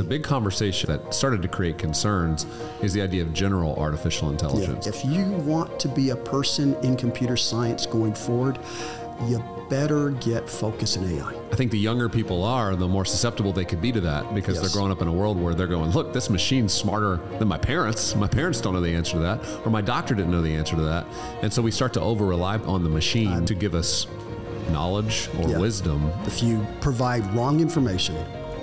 The big conversation that started to create concerns is the idea of general artificial intelligence. Yeah. If you want to be a person in computer science going forward, you better get focused in AI. I think the younger people are, the more susceptible they could be to that, because they're growing up in a world where they're going, look, this machine's smarter than my parents. My parents don't know the answer to that, or my doctor didn't know the answer to that. And so we start to over-rely on the machine to give us knowledge or wisdom. If you provide wrong information,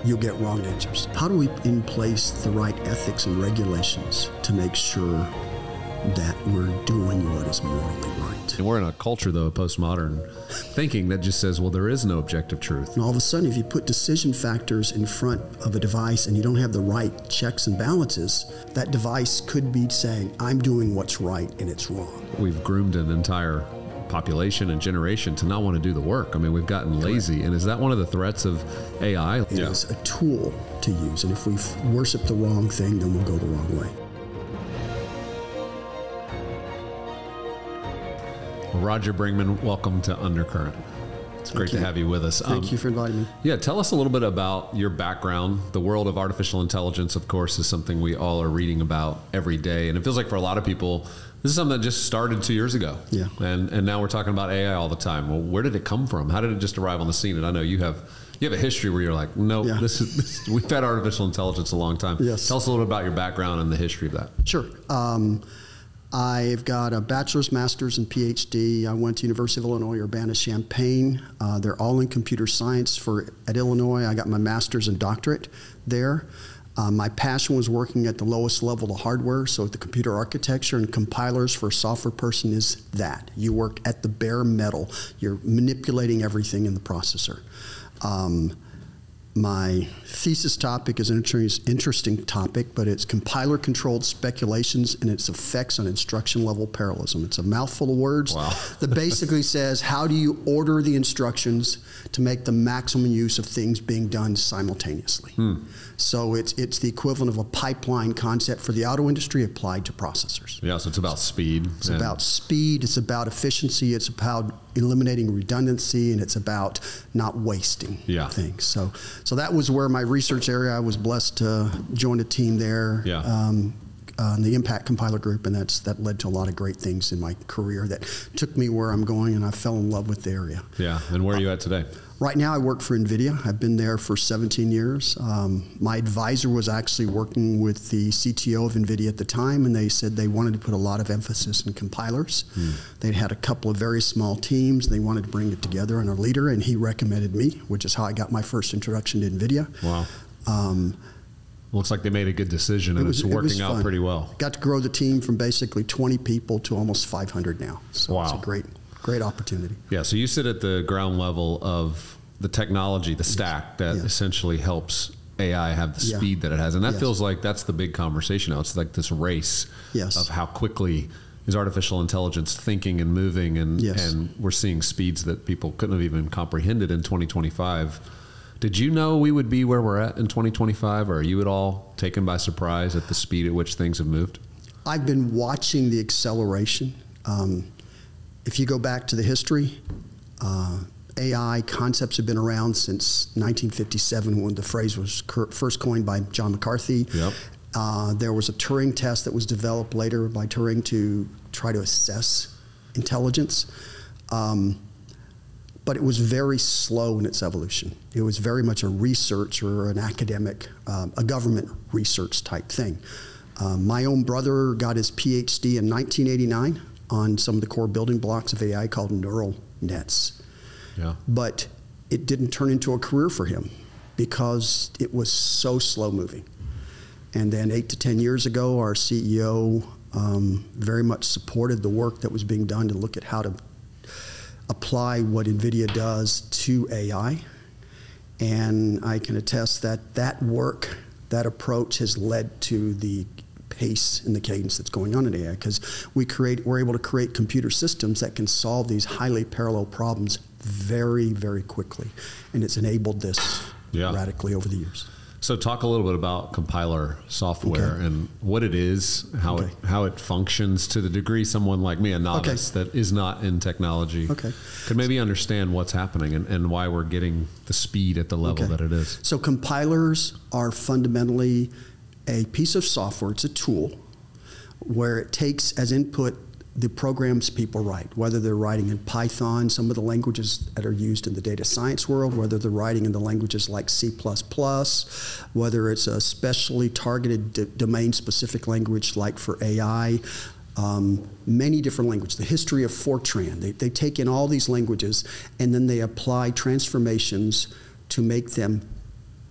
you'll get wrong answers. How do we in place the right ethics and regulations to make sure that we're doing what is morally right? And we're in a culture, though, of postmodern thinking that just says, well, there is no objective truth. And all of a sudden, if you put decision factors in front of a device and you don't have the right checks and balances, that device could be saying, I'm doing what's right and it's wrong. We've groomed an entire population and generation to not want to do the work. I mean, we've gotten lazy. And is that one of the threats of AI? It is a tool to use. And if we worship the wrong thing, then we'll go the wrong way. Roger Bringmann, welcome to UnderCurrent. It's great to have you with us. Thank you for inviting me. Yeah, tell us a little bit about your background. The world of artificial intelligence, of course, is something we all are reading about every day. And it feels like for a lot of people, this is something that just started 2 years ago. Yeah. And now we're talking about AI all the time. Well, where did it come from? How did it just arrive on the scene? And I know you have a history where you're like, no, we've had artificial intelligence a long time. Yes. Tell us a little bit about your background and the history of that. Sure. I've got a bachelor's, master's, and PhD. I went to University of Illinois, Urbana-Champaign. They're all in computer science at Illinois. I got my master's and doctorate there. My passion was working at the lowest level of hardware, so the computer architecture and compilers for a software person is that. You work at the bare metal. You're manipulating everything in the processor. My thesis topic is an interesting topic, but it's compiler-controlled speculations and its effects on instruction-level parallelism. It's a mouthful of words that basically says, how do you order the instructions to make the maximum use of things being done simultaneously? So it's the equivalent of a pipeline concept for the auto industry applied to processors. Yeah, so it's about speed. It's about speed, it's about efficiency, it's about eliminating redundancy, and it's about not wasting things. So that was where my research area, I was blessed to join a team there. The Impact Compiler Group, and that led to a lot of great things in my career that took me where I'm going, and I fell in love with the area. Yeah, and where are you at today? Right now I work for NVIDIA. I've been there for 17 years. My advisor was actually working with the CTO of NVIDIA at the time, and they said they wanted to put a lot of emphasis in compilers. They'd had a couple of very small teams. They wanted to bring it together, and a leader, and he recommended me, which is how I got my first introduction to NVIDIA. Wow. Looks like they made a good decision, and it's working out pretty well. Got to grow the team from basically 20 people to almost 500 now. So it's a great opportunity. Yeah, so you sit at the ground level of the technology, the stack that essentially helps AI have the speed that it has. And that feels like that's the big conversation now. It's like this race of how quickly is artificial intelligence thinking and moving, and we're seeing speeds that people couldn't have even comprehended in 2025. Did you know we would be where we're at in 2025, or are you at all taken by surprise at the speed at which things have moved? I've been watching the acceleration. If you go back to the history, AI concepts have been around since 1957 when the phrase was first coined by John McCarthy. There was a Turing test that was developed later by Turing to try to assess intelligence. But it was very slow in its evolution. It was very much a research or an academic, a government research type thing. My own brother got his PhD in 1989 on some of the core building blocks of AI called neural nets. But it didn't turn into a career for him because it was so slow moving. And then 8 to 10 years ago, our CEO very much supported the work that was being done to look at how to apply what NVIDIA does to AI. And I can attest that that work, that approach has led to the pace and the cadence that's going on in AI, because we're able to create computer systems that can solve these highly parallel problems very, very quickly. And it's enabled this radically over the years. So talk a little bit about compiler software and what it is, how it functions to the degree someone like me, a novice that is not in technology, could maybe understand what's happening and why we're getting the speed at the level that it is. So compilers are fundamentally a piece of software. It's a tool where it takes as input the programs people write, whether they're writing in Python, some of the languages that are used in the data science world, whether they're writing in the languages like C++, whether it's a specially targeted domain-specific language like for AI, many different languages. The history of Fortran, they take in all these languages and then they apply transformations to make them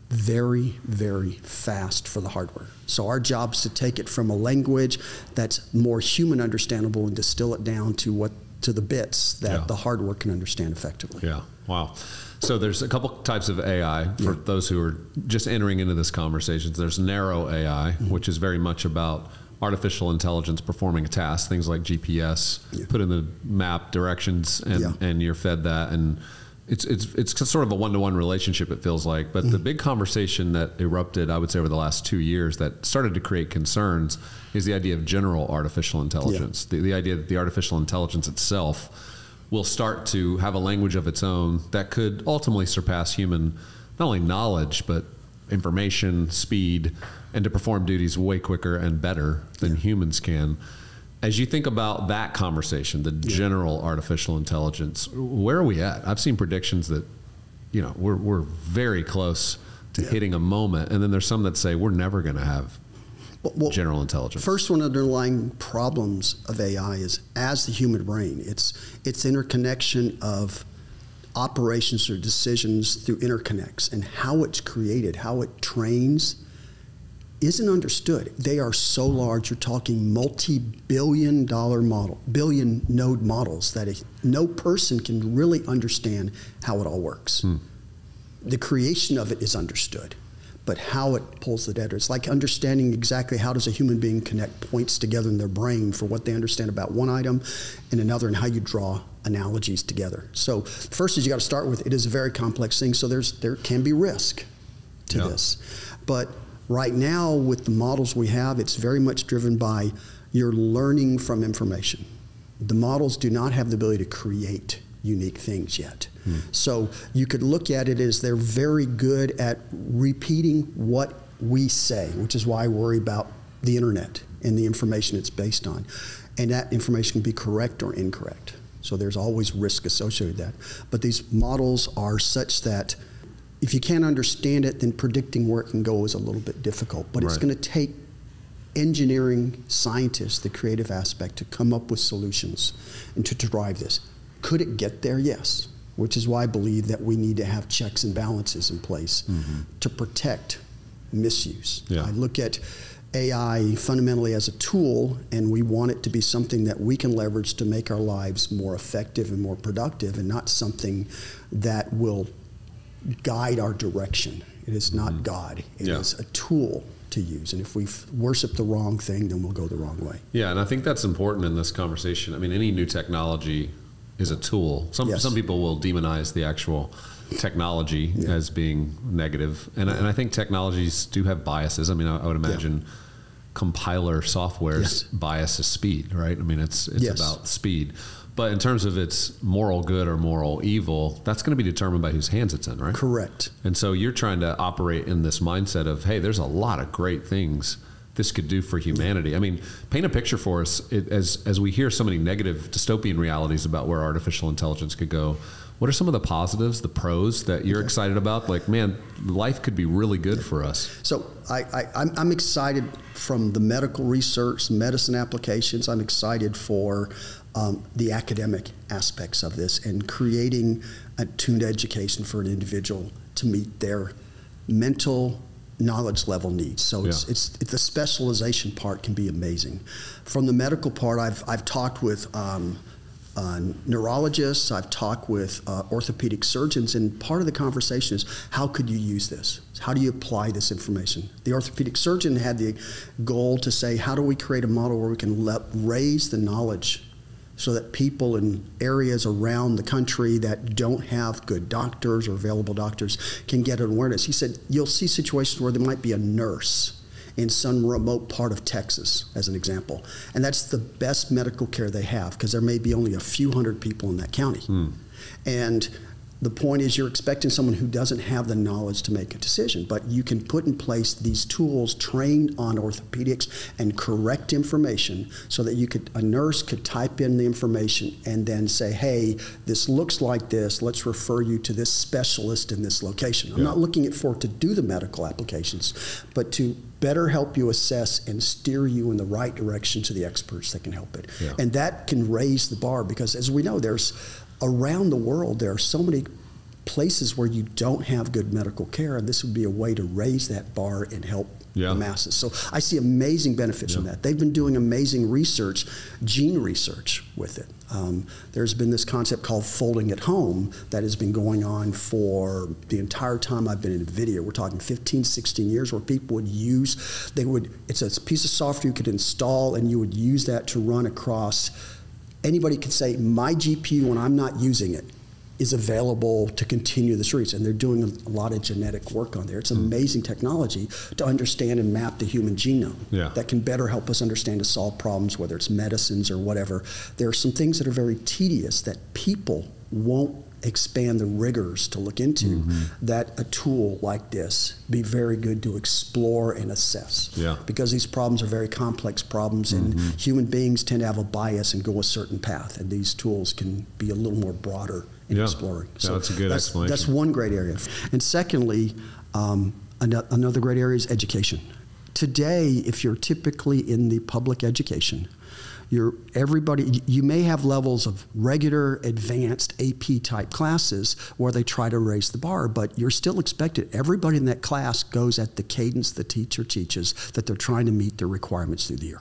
very, very fast for the hardware. So our job is to take it from a language that's more human understandable and distill it down to the bits that the hardware can understand effectively. Yeah, wow. So there's a couple types of AI for those who are just entering into this conversation. There's narrow AI, which is very much about artificial intelligence performing a task, things like GPS, put in the map directions and you're fed that, and it's sort of a one-to-one relationship, it feels like. But the big conversation that erupted, I would say, over the last 2 years that started to create concerns is the idea of general artificial intelligence. The idea that the artificial intelligence itself will start to have a language of its own that could ultimately surpass human, not only knowledge, but information, speed, and to perform duties way quicker and better than humans can. As you think about that conversation, the general artificial intelligence, where are we at? I've seen predictions that, we're very close to hitting a moment, and then there's some that say we're never going to have general intelligence. First one underlying problems of AI is, as the human brain, it's interconnection of operations or decisions through interconnects, and how it's created, how it trains, isn't understood. They are so large, you're talking multi-billion-dollar billion node models that no person can really understand how it all works. The creation of it is understood, but how it pulls the data, it's like understanding exactly how does a human being connect points together in their brain for what they understand about one item and another, and how you draw analogies together. So first is you got to start with, it is a very complex thing, so there can be risk to this. But right now, with the models we have, it's very much driven by you're learning from information. The models do not have the ability to create unique things yet. So you could look at it as they're very good at repeating what we say, which is why I worry about the internet and the information it's based on. And that information can be correct or incorrect. So there's always risk associated with that. But these models are such that if you can't understand it, then predicting where it can go is a little bit difficult. But it's going to take engineering scientists, the creative aspect, to come up with solutions and to drive this. Could it get there? Yes. Which is why I believe that we need to have checks and balances in place to protect misuse. I look at AI fundamentally as a tool, and we want it to be something that we can leverage to make our lives more effective and more productive, and not something that will guide our direction. It is not God. It is a tool to use. And if we worship the wrong thing, then we'll go the wrong way. Yeah, and I think that's important in this conversation. I mean, any new technology is a tool. Some people will demonize the actual technology as being negative. And I think technologies do have biases. I mean, I would imagine compiler software's bias is speed, right? I mean, it's about speed. But in terms of its moral good or moral evil, that's going to be determined by whose hands it's in, right? Correct. And so you're trying to operate in this mindset of, hey, there's a lot of great things this could do for humanity. I mean, paint a picture for us as we hear so many negative dystopian realities about where artificial intelligence could go. What are some of the positives, the pros that you're excited about? Like, man, life could be really good for us. So I'm excited from the medical research, medicine applications. I'm excited for the academic aspects of this and creating a tuned education for an individual to meet their mental knowledge level needs. So it's the specialization part can be amazing. From the medical part, I've talked with neurologists, I've talked with orthopedic surgeons, and part of the conversation is, how could you use this? How do you apply this information? The orthopedic surgeon had the goal to say, how do we create a model where we can raise the knowledge so that people in areas around the country that don't have good doctors or available doctors can get an awareness. He said, you'll see situations where there might be a nurse in some remote part of Texas, as an example. And that's the best medical care they have, because there may be only a few hundred people in that county. And the point is, you're expecting someone who doesn't have the knowledge to make a decision, but you can put in place these tools trained on orthopedics and correct information so that a nurse could type in the information and then say, hey, this looks like this, let's refer you to this specialist in this location. I'm not looking for it to do the medical applications, but to better help you assess and steer you in the right direction to the experts that can help it. And that can raise the bar, because as we know, around the world, there are so many places where you don't have good medical care, and this would be a way to raise that bar and help the masses. So I see amazing benefits from that. They've been doing amazing research, gene research with it. There's been this concept called folding at home that has been going on for the entire time I've been in NVIDIA. We're talking 15, 16 years, where people would it's a piece of software you could install, and you would use that to run across. Anybody could say, my GPU, when I'm not using it, is available to continue this research. And they're doing a lot of genetic work on there. It's amazing technology to understand and map the human genome that can better help us understand to solve problems, whether it's medicines or whatever. There are some things that are very tedious that people won't expand the rigors to look into, that a tool like this be very good to explore and assess. Because these problems are very complex problems, and human beings tend to have a bias and go a certain path, and these tools can be a little more broader in exploring. So that's a good explanation. That's one great area. And secondly, another great area is education. Today, if you're typically in the public education, you may have levels of regular, advanced AP type classes where they try to raise the bar, but you're still expected. Everybody in that class goes at the cadence the teacher teaches, that they're trying to meet their requirements through the year.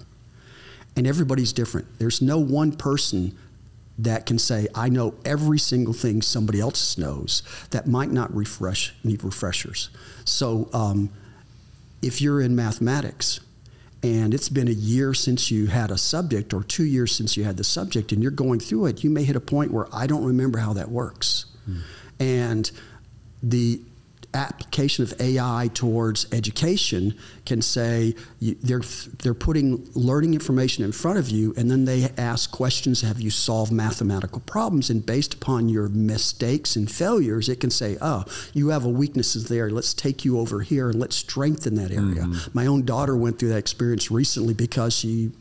And everybody's different. There's no one person that can say, I know every single thing somebody else knows. That might not need refreshers. So if you're in mathematics, and it's been a year since you had a subject, or 2 years since you had the subject, and you're going through it, you may hit a point where I don't remember how that works. And the application of AI towards education can say, they're putting learning information in front of you, and then they ask questions, have you solved mathematical problems? And based upon your mistakes and failures, it can say, oh, you have a weaknesses there, let's take you over here and let's strengthen that area. My own daughter went through that experience recently because she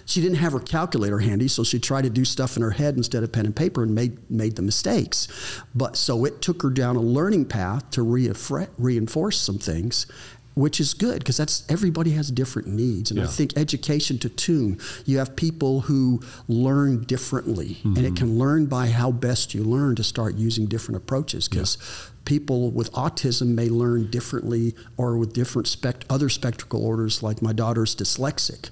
didn't have her calculator handy, so she tried to do stuff in her head instead of pen and paper, and made the mistakes. But so it took her down a learning path to reinforce some things, which is good, because everybody has different needs. And I think education to tune, you have people who learn differently, and it can learn by how best you learn to start using different approaches, because people with autism may learn differently, or with different other spectral orders, like my daughter's dyslexic.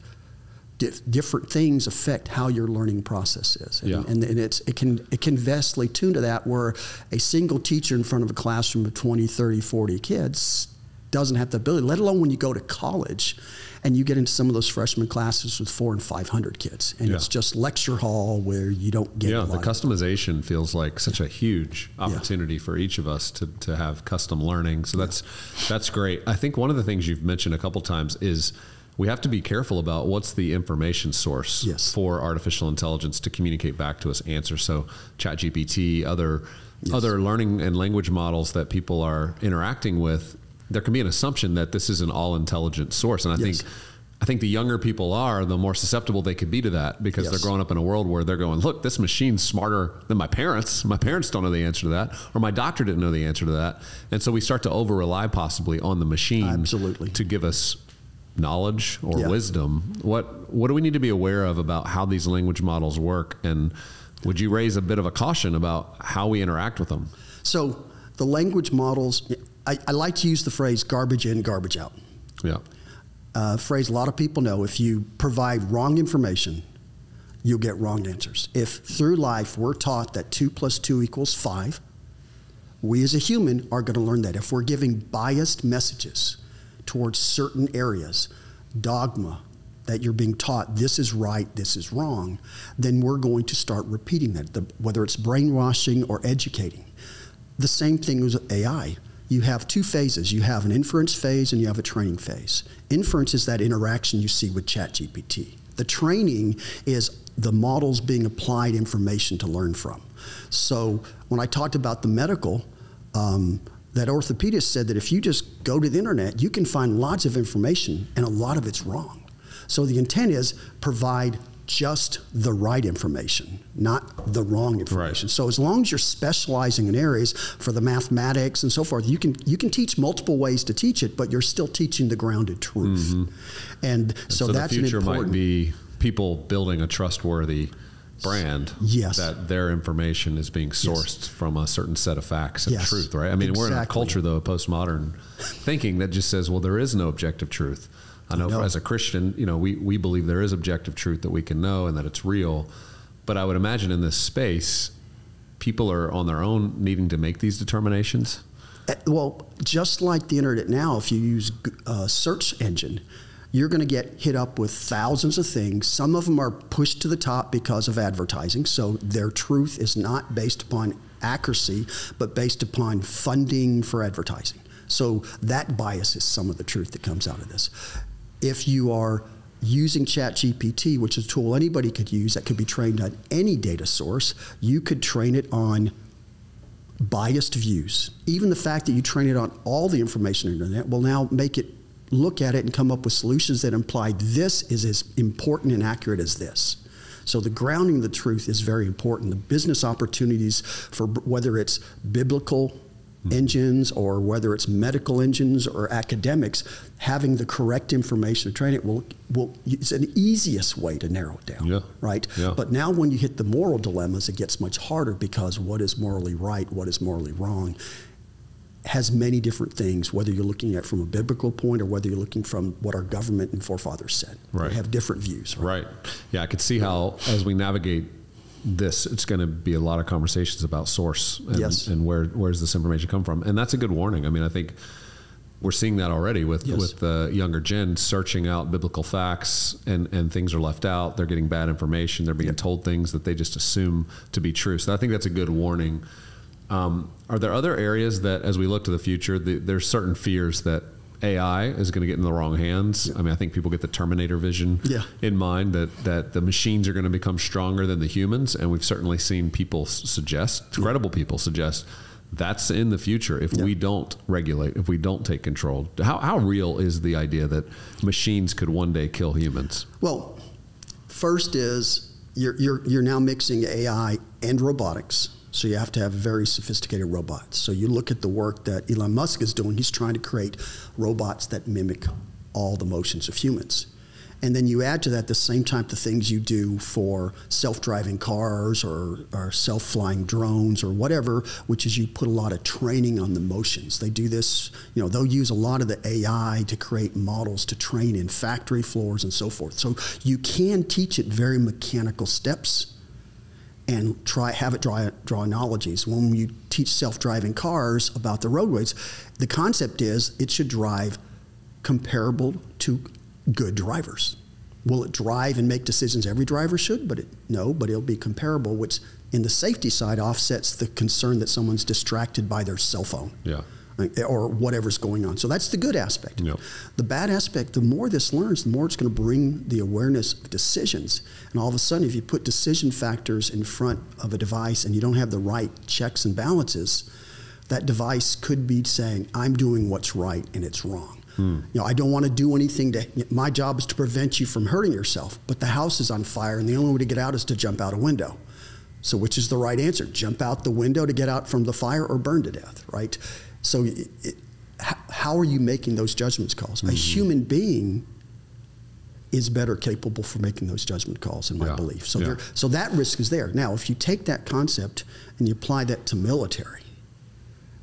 Different things affect how your learning process is. And it can vastly tune to that, where a single teacher in front of a classroom of 20, 30, 40 kids doesn't have the ability, let alone when you go to college and you get into some of those freshman classes with 400 and 500 kids, and it's just lecture hall where you don't get the customization feels like such a huge opportunity for each of us to have custom learning. So that's great. I think one of the things you've mentioned a couple times is we have to be careful about what's the information source for artificial intelligence to communicate back to us answers. So ChatGPT, other learning and language models that people are interacting with, there can be an assumption that this is an all-intelligent source. And I think the younger people are, the more susceptible they could be to that, because they're growing up in a world where they're going, look, this machine's smarter than my parents. My parents don't know the answer to that, or my doctor didn't know the answer to that. And so we start to over-rely possibly on the machine to give us knowledge or wisdom. What do we need to be aware of about how these language models work? And would you raise a bit of a caution about how we interact with them? So the language models, I like to use the phrase garbage in, garbage out. Phrase a lot of people know. If you provide wrong information, you'll get wrong answers. If through life we're taught that 2 + 2 = 5, we as a human are going to learn that. If we're giving biased messages towards certain areas, dogma, that you're being taught this is right, this is wrong, then we're going to start repeating that, whether it's brainwashing or educating. The same thing with AI. You have two phases. You have an inference phase and you have a training phase. Inference is that interaction you see with ChatGPT. The training is the models being applied information to learn from. So when I talked about the medical, that orthopedist said that if you just go to the internet, you can find lots of information and a lot of it's wrong. So the intent is provide just the right information, not the wrong information. Right. So as long as you're specializing in areas for the mathematics and so forth, you can teach multiple ways to teach it, but you're still teaching the grounded truth. Mm-hmm. And so that's the future might be people building a trustworthy brand, yes, that their information is being sourced, yes, from a certain set of facts and yes, truth, right? I mean, exactly. We're in a culture, though, of postmodern thinking that just says, well, there is no objective truth. I know as a Christian, you know, we believe there is objective truth that we can know and that it's real. But I would imagine in this space, people are on their own needing to make these determinations. Well, just like the internet now, if you use a search engine, you're going to get hit up with thousands of things. Some of them are pushed to the top because of advertising. So their truth is not based upon accuracy, but based upon funding for advertising. So that biases some of the truth that comes out of this. If you are using ChatGPT, which is a tool anybody could use that could be trained on any data source, you could train it on biased views. Even the fact that you train it on all the information on the internet will now make it look at it and come up with solutions that imply this is as important and accurate as this. So the grounding of the truth is very important. The business opportunities for whether it's biblical engines or whether it's medical engines or academics, having the correct information to train it it's an easiest way to narrow it down, yeah, right? Yeah. But now when you hit the moral dilemmas, it gets much harder because what is morally right, what is morally wrong, has many different things, whether you're looking at it from a biblical point or whether you're looking from what our government and forefathers said. Right. They have different views. Right? Right. Yeah, I could see how as we navigate this, it's going to be a lot of conversations about source and, yes, and where's this information come from. And that's a good warning. I mean, I think we're seeing that already with the younger gen searching out biblical facts and things are left out. They're getting bad information. They're being told things that they just assume to be true. So I think that's a good warning. Are there other areas that, as we look to the future, there's certain fears that AI is going to get in the wrong hands? I mean, I think people get the Terminator vision in mind that the machines are going to become stronger than the humans. And we've certainly seen people suggest, credible people suggest, that's in the future if we don't regulate, if we don't take control. How real is the idea that machines could one day kill humans? Well, first is you're now mixing AI and robotics. So you have to have very sophisticated robots. So you look at the work that Elon Musk is doing. He's trying to create robots that mimic all the motions of humans. And then you add to that the same type of things you do for self-driving cars or self-flying drones or whatever, which is you put a lot of training on the motions. They do this, you know, they'll use a lot of the AI to create models to train in factory floors and so forth. So you can teach it very mechanical steps and have it draw analogies. When you teach self-driving cars about the roadways, the concept is it should drive comparable to good drivers. Will it drive and make decisions every driver should? No, but it'll be comparable, which in the safety side offsets the concern that someone's distracted by their cell phone. Yeah. Or whatever's going on. So that's the good aspect. Yep. The bad aspect, the more this learns, the more it's going to bring the awareness of decisions. And all of a sudden, if you put decision factors in front of a device and you don't have the right checks and balances, that device could be saying, I'm doing what's right and it's wrong. You know, I don't want to do anything my job is to prevent you from hurting yourself, but the house is on fire and the only way to get out is to jump out a window. So which is the right answer? Jump out the window to get out from the fire or burn to death, right? So how are you making those judgment calls? Mm-hmm. A human being is better capable for making those judgment calls, in my belief. So, so that risk is there. Now, if you take that concept and you apply that to military,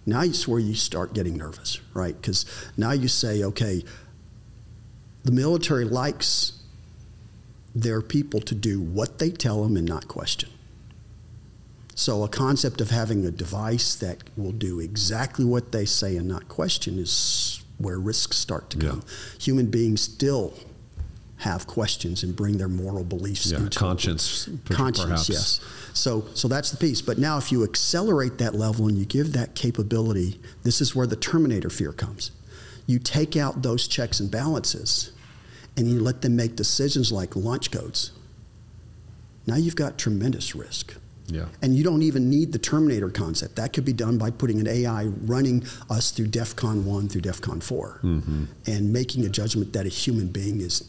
now it's where you start getting nervous, right? Because now you say, okay, the military likes their people to do what they tell them and not question. So a concept of having a device that will do exactly what they say and not question is where risks start to come. Human beings still have questions and bring their moral beliefs into conscience, perhaps. Yes. So that's the piece. But now if you accelerate that level and you give that capability, this is where the Terminator fear comes. You take out those checks and balances and you let them make decisions like launch codes. Now you've got tremendous risk. Yeah. And you don't even need the Terminator concept. That could be done by putting an AI running us through DEFCON 1 through DEFCON 4 and making a judgment that a human being is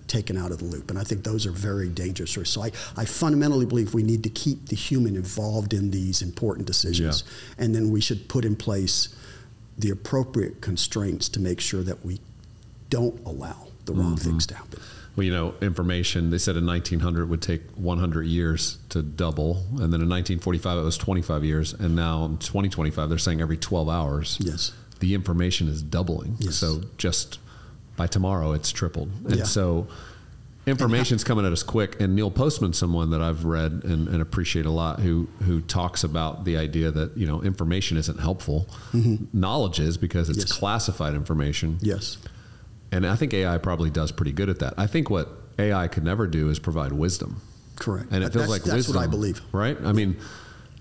taken out of the loop. And I think those are very dangerous risks. So I fundamentally believe we need to keep the human involved in these important decisions. Yeah. And then we should put in place the appropriate constraints to make sure that we don't allow the wrong things to happen. Well, you know, information, they said in 1900 would take 100 years to double. And then in 1945, it was 25 years. And now in 2025, they're saying every 12 hours, yes, the information is doubling. Yes. So just by tomorrow, it's tripled. And so information's coming at us quick. And Neil Postman's someone that I've read and appreciate a lot who talks about the idea that, you know, information isn't helpful. Knowledge is, because it's classified information. Yes. And I think AI probably does pretty good at that. I think what AI could never do is provide wisdom. Correct. And it feels like that's wisdom. what I believe. Right? I mean,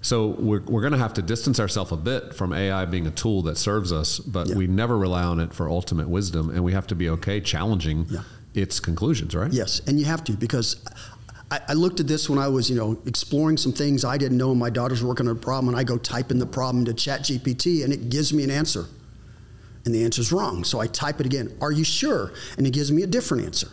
so we're going to have to distance ourselves a bit from AI being a tool that serves us, but we never rely on it for ultimate wisdom, and we have to be okay challenging its conclusions, right? Yes, and you have to, because I looked at this when I was, you know, exploring some things I didn't know, and my daughter's working on a problem, and I go type in the problem to ChatGPT, and it gives me an answer. And the answer's wrong. So I type it again. Are you sure? And it gives me a different answer.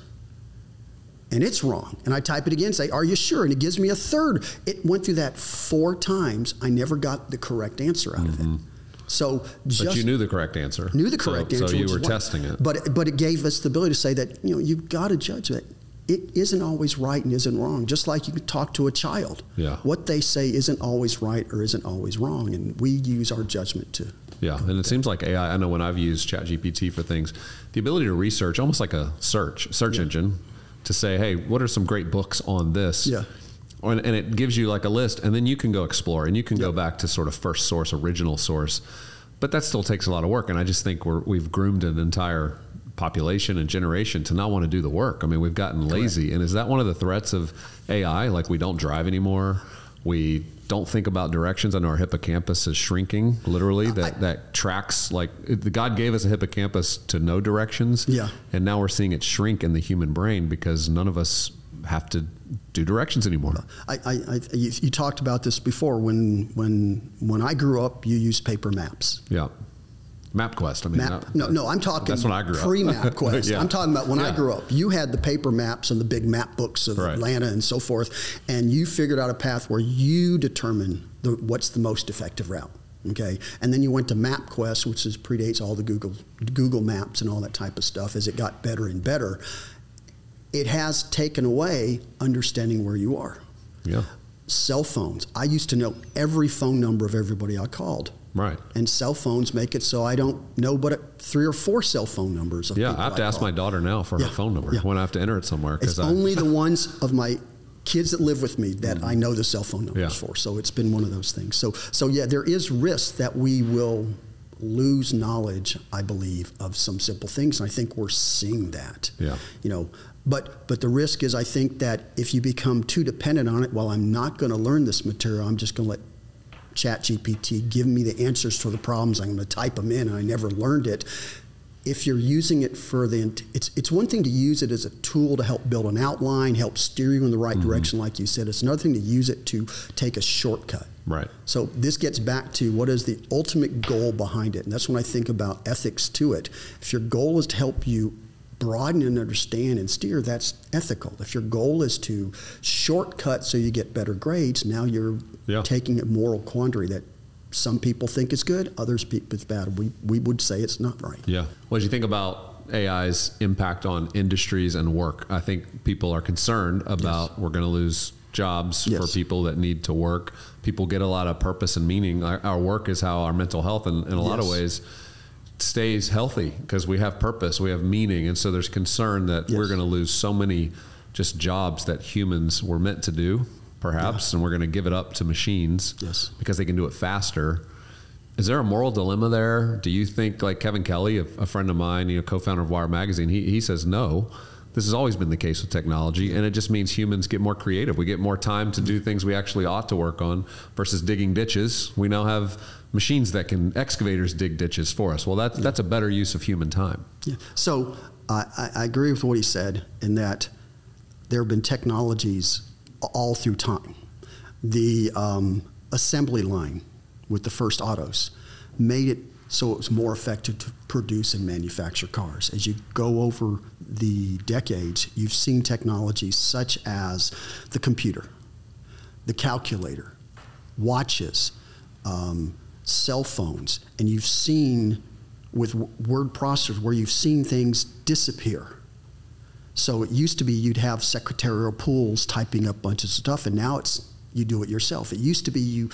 And it's wrong. And I type it again, say, are you sure? And it gives me a third. It went through that 4 times. I never got the correct answer out of it. So but you knew the correct answer. Knew the correct answer. So you were testing it. But it gave us the ability to say that, you know, you've got to judge that. It isn't always right and isn't wrong. Just like you could talk to a child. Yeah. What they say isn't always right or isn't always wrong. And we use our judgment to. Yeah, and it seems like AI, I know when I've used ChatGPT for things, the ability to research, almost like a search engine, to say, hey, what are some great books on this? Yeah. And it gives you like a list, and then you can go explore, and you can go back to sort of first source, original source. But that still takes a lot of work, and I just think we've groomed an entire population and generation to not want to do the work. I mean, we've gotten lazy. Correct. And is that one of the threats of AI? Like, we don't drive anymore. We don't think about directions. I know our hippocampus is shrinking, literally. That tracks, like, God gave us a hippocampus to know directions. Yeah. And now we're seeing it shrink in the human brain because none of us have to do directions anymore. You talked about this before. When I grew up, you used paper maps. Yeah. MapQuest. I mean, no, I'm talking that's when I grew up. Pre-MapQuest. Yeah. I'm talking about when I grew up. You had the paper maps and the big map books of Atlanta and so forth, and you figured out a path where you determine what's the most effective route. Okay, and then you went to MapQuest, which predates all the Google Maps and all that type of stuff. As it got better and better, it has taken away understanding where you are. Yeah. Cell phones. I used to know every phone number of everybody I called. Right. And cell phones make it so I don't know but 3 or 4 cell phone numbers of people I have to ask my daughter now for her phone number when I have to enter it somewhere. It's only the ones of my kids that live with me that I know the cell phone numbers for. So it's been one of those things. So yeah, there is risk that we will lose knowledge, I believe, of some simple things. And I think we're seeing that. Yeah. You know, but the risk is, I think that if you become too dependent on it, well, I'm not going to learn this material. I'm just going to let ChatGPT give me the answers for the problems. I'm going to type them in, and I never learned it. If you're using it for it's one thing to use it as a tool to help build an outline, help steer you in the right direction, like you said. It's another thing to use it to take a shortcut. Right. So this gets back to what is the ultimate goal behind it, and that's when I think about ethics to it. If your goal is to help you broaden and understand and steer, that's ethical. If your goal is to shortcut so you get better grades, now you're taking a moral quandary that some people think is good, others think it's bad. We would say it's not right. Yeah. What do you think about AI's impact on industries and work? I think people are concerned about we're going to lose jobs for people that need to work. People get a lot of purpose and meaning. Our work is how our mental health, in a lot of ways, stays healthy because we have purpose, we have meaning. And so there's concern that we're going to lose so many just jobs that humans were meant to do, perhaps, and we're going to give it up to machines because they can do it faster. Is there a moral dilemma there? Do you think, like Kevin Kelly, a friend of mine, co-founder of Wire Magazine, he says no, This has always been the case with technology, and it just means humans get more creative. We get more time to do things we actually ought to work on versus digging ditches. We now have machines that can, excavators dig ditches for us. Well, that's a better use of human time. Yeah. So I agree with what he said in that there have been technologies all through time. The assembly line with the first autos made it so it was more effective to produce and manufacture cars. As you go over the decades, you've seen technologies such as the computer, the calculator, watches, cell phones, and you've seen with word processors where you've seen things disappear. So it used to be you'd have secretarial pools typing up bunches of stuff, and now it's you do it yourself. It used to be you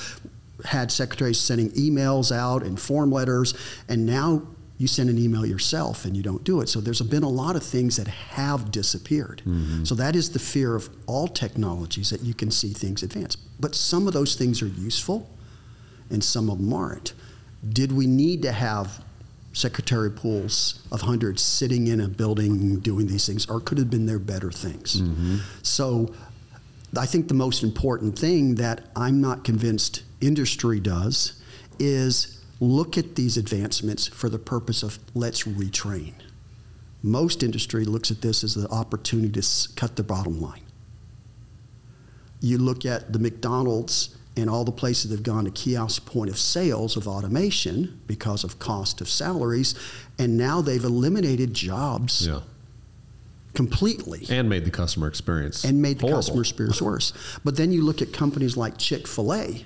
had secretaries sending emails out and form letters, and now you send an email yourself and you don't do it. So there's been a lot of things that have disappeared. Mm-hmm. So that is the fear of all technologies, that you can see things advance. But some of those things are useful and some of them aren't. Did we need to have secretary pools of hundreds sitting in a building doing these things, or could have been there better things? Mm-hmm. So I think the most important thing that I'm not convinced industry does is look at these advancements for the purpose of let's retrain. Most industry looks at this as the opportunity to cut the bottom line. You look at the McDonald's and all the places that have gone to kiosk point of sales of automation because of cost of salaries, and now they've eliminated jobs completely. And made the customer experience customer experience worse. But then you look at companies like Chick-fil-A,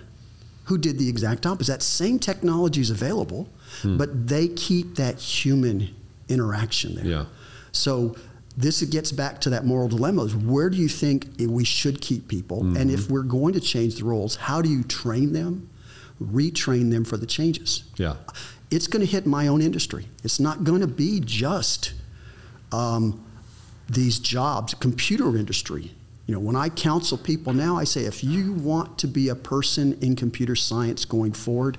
who did the exact opposite. That same technology is available, but they keep that human interaction there. Yeah. So this gets back to that moral dilemma: is where do you think we should keep people? Mm-hmm. And if we're going to change the roles, how do you train them, retrain them for the changes? Yeah. It's going to hit my own industry. It's not going to be just these jobs, computer industry. You know, when I counsel people now, I say, if you want to be a person in computer science going forward,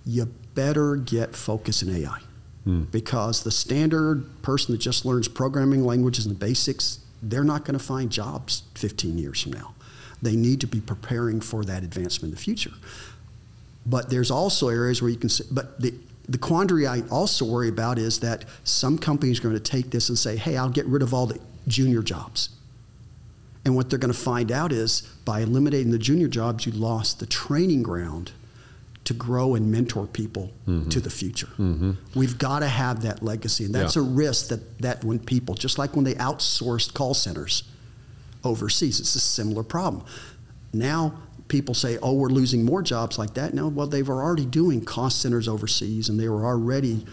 you better get focused in AI. Because the standard person that just learns programming languages and the basics, they're not going to find jobs 15 years from now. They need to be preparing for that advancement in the future. But there's also areas where you can, but the quandary I also worry about is that some companies are going to take this and say, hey, I'll get rid of all the junior jobs. And what they're going to find out is by eliminating the junior jobs, you lost the training ground to grow and mentor people to the future. Mm-hmm. We've got to have that legacy. And that's a risk that when people, just like when they outsourced call centers overseas, it's a similar problem. Now people say, oh, we're losing more jobs like that. No, well, they were already doing cost centers overseas, and they were already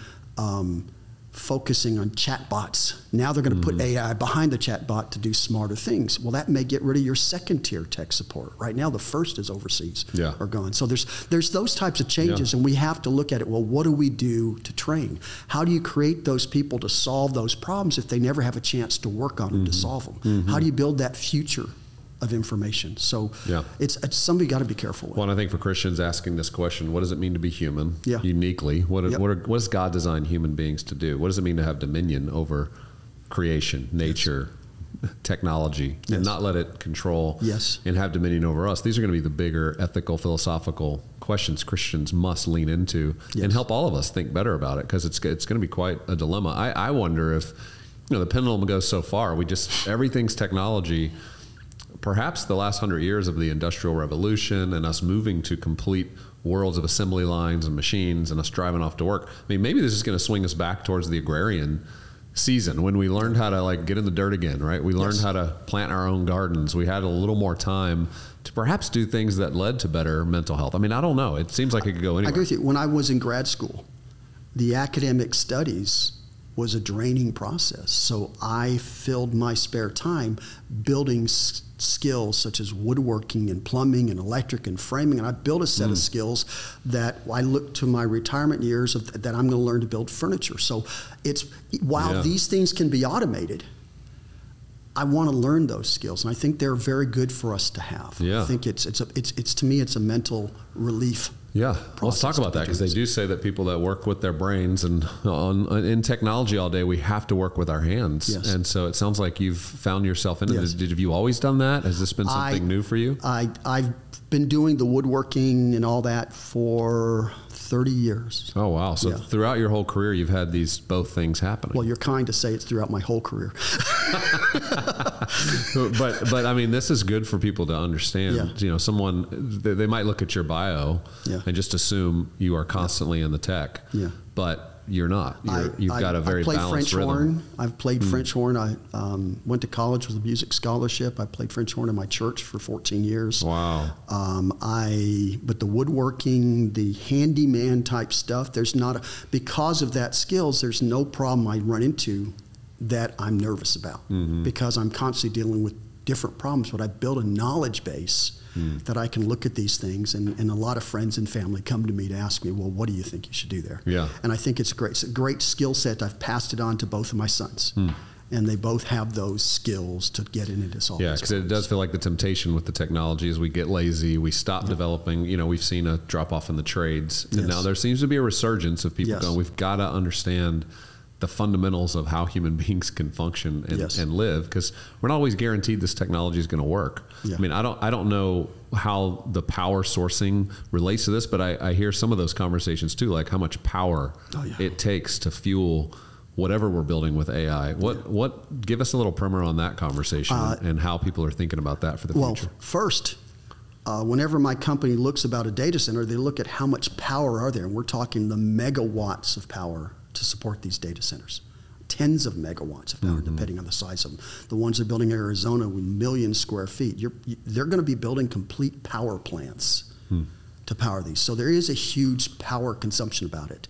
focusing on chatbots. Now they're going to put AI behind the chatbot to do smarter things. Well, that may get rid of your second-tier tech support. Right now, the first is overseas are gone. So there's those types of changes, and we have to look at it. Well, what do we do to train? How do you create those people to solve those problems if they never have a chance to work on them to solve them? How do you build that future of information? So it's something you got to be careful with. Well, and I think for Christians asking this question, what does it mean to be human uniquely? What does God design human beings to do? What does it mean to have dominion over creation, nature, technology, and not let it control and have dominion over us? These are going to be the bigger ethical, philosophical questions Christians must lean into and help all of us think better about it, because it's going to be quite a dilemma. I wonder if the pendulum goes so far. Everything's technology. Perhaps the last 100 years of the Industrial Revolution and us moving to complete worlds of assembly lines and machines and us driving off to work. I mean, maybe this is going to swing us back towards the agrarian season when we learned how to get in the dirt again, right? We learned how to plant our own gardens. We had a little more time to perhaps do things that led to better mental health. I mean, I don't know. It seems like it could go anywhere. I agree with you. When I was in grad school, the academic studies was a draining process. So I filled my spare time building skills such as woodworking and plumbing and electric and framing. And I built a set of skills that I look to my retirement years that I'm going to learn to build furniture. So while these things can be automated, I want to learn those skills, and I think they're very good for us to have. I think it's to me it's a mental relief Yeah, let's talk about that, because they do say that people that work with their brains and in technology all day, we have to work with our hands. Yes. And so it sounds like you've found yourself into this. Have you always done that? Has this been something new for you? I've been doing the woodworking and all that for 30 years. Oh, wow. So throughout your whole career, you've had both things happening. Well, you're kind to say it's throughout my whole career. but I mean, this is good for people to understand. Yeah. You know, someone, they might look at your bio and just assume you are constantly in the tech. Yeah. But you're not. You've got a very balanced rhythm. Horn. I've played French horn. I went to college with a music scholarship. I played French horn in my church for 14 years. Wow. But the woodworking, the handyman type stuff, because of that skills, there's no problem I run into that I'm nervous about, because I'm constantly dealing with different problems, but I built a knowledge base that I can look at these things, and a lot of friends and family come to me to ask me, well, what do you think you should do there? Yeah. And I think it's great. It's a great skill set. I've passed it on to both of my sons. And they both have those skills to get into this. Yeah, because it does feel like the temptation with the technology is we get lazy, we stop developing. You know, we've seen a drop off in the trades, and now there seems to be a resurgence of people going, we've got to understand the fundamentals of how human beings can function and live, because we're not always guaranteed this technology is going to work. I mean, I don't know how the power sourcing relates to this, but I hear some of those conversations too, like how much power it takes to fuel whatever we're building with AI. Give us a little primer on that conversation and how people are thinking about that for the future. Well, first, whenever my company looks about a data center, they look at how much power are there, and we're talking the megawatts of power to support these data centers. Tens of megawatts of power, depending on the size of them. The ones they're building in Arizona with millions square feet, they're going to be building complete power plants to power these. So there is a huge power consumption about it.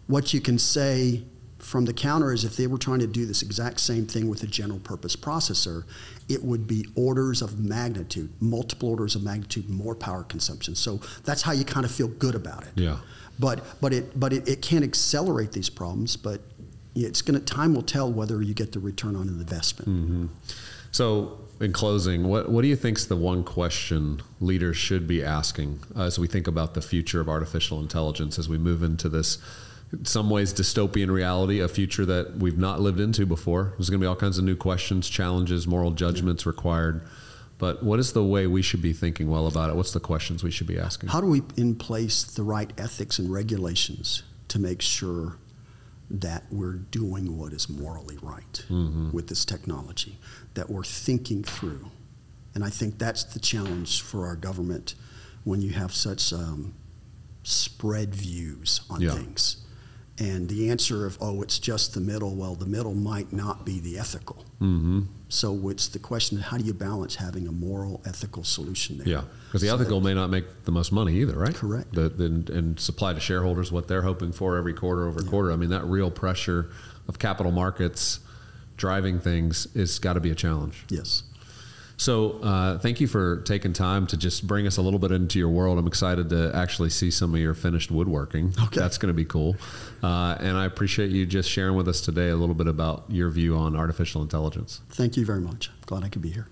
What you can say from the counter is if they were trying to do this exact same thing with a general purpose processor, it would be orders of magnitude, multiple orders of magnitude more power consumption. So that's how you kind of feel good about it. Yeah. But it can accelerate these problems, but time will tell whether you get the return on an investment. So in closing, what do you think is the one question leaders should be asking as we think about the future of artificial intelligence, as we move into this, in some ways, dystopian reality, a future that we've not lived into before? There's going to be all kinds of new questions, challenges, moral judgments required. But what is the way we should be thinking well about it? What's the questions we should be asking? How do we in place the right ethics and regulations to make sure that we're doing what is morally right with this technology, that we're thinking through? And I think that's the challenge for our government when you have such spread views on things. And the answer of, it's just the middle, well, the middle might not be the ethical. So it's the question of how do you balance having a moral, ethical solution there? Yeah, because the ethical may not make the most money either, right? Correct. And supply to shareholders what they're hoping for every quarter over quarter. I mean, that real pressure of capital markets driving things is got to be a challenge. Yes. So thank you for taking time to just bring us a little bit into your world. I'm excited to actually see some of your finished woodworking. Okay. That's going to be cool. And I appreciate you just sharing with us today a little bit about your view on artificial intelligence. Thank you very much. Glad I could be here.